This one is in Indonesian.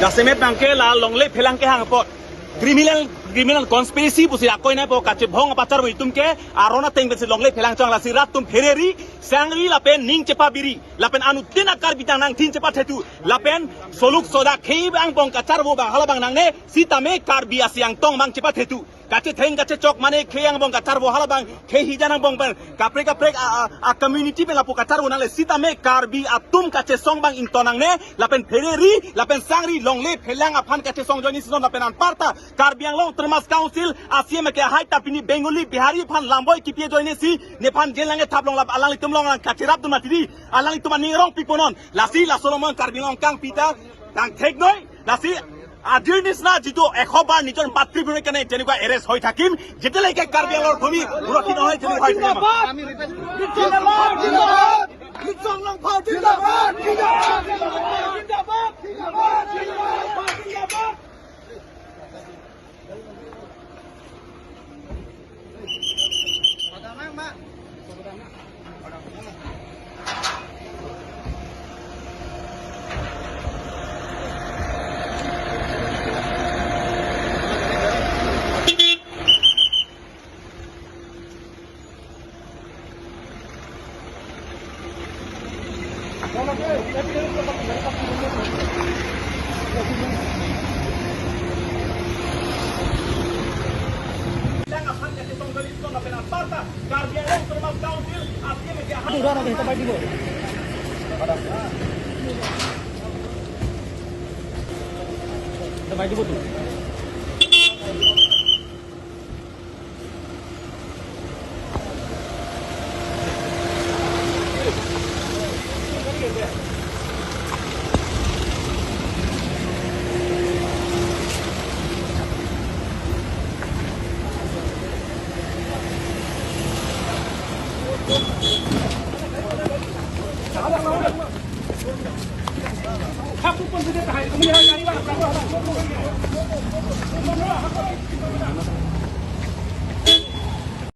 Dasemet nangke la longle phelang ke hang pot criminal conspiracy pusi akoi na po kache bhong pacar bo itumke arona teng besi longle phelang chang la sirat tum phereri sangri lapen ning chepa biri lapen anu tinakar bitang nang tin chepa thetu lapen soluk soda khei bang bong kacar bo bang hala bang nang ne sitame kar bi asiang tong bang chepa thetu kache theng kache chok mane kheyang bong kacar bo hala bang khei hijanang bong ban kapre a community pe lapu kacar bo nang le sitame kar bi atum kache song bang intonang ne lapen phereri lapen sangri longle phelang aphan kache song joni sion lapen an parta Karbi Anglong Termas Council Asia Meke Hai Tapini Bengali Bihari Pan Lamboy Kipie Joine Si Nepan Gelange Tablong Lap Alang Tumlong Katirap Dumatiri Alang Tumanirong Piponon Lasi La Solomon Karbi Long Kang Pita Kang Teknoi Lasi Adirnis na jito ekhobar nijon patri bune kane tenukwa arrest hoi thakim jeteleke Karbi Anglor bhumi surakshit hoy teni hoy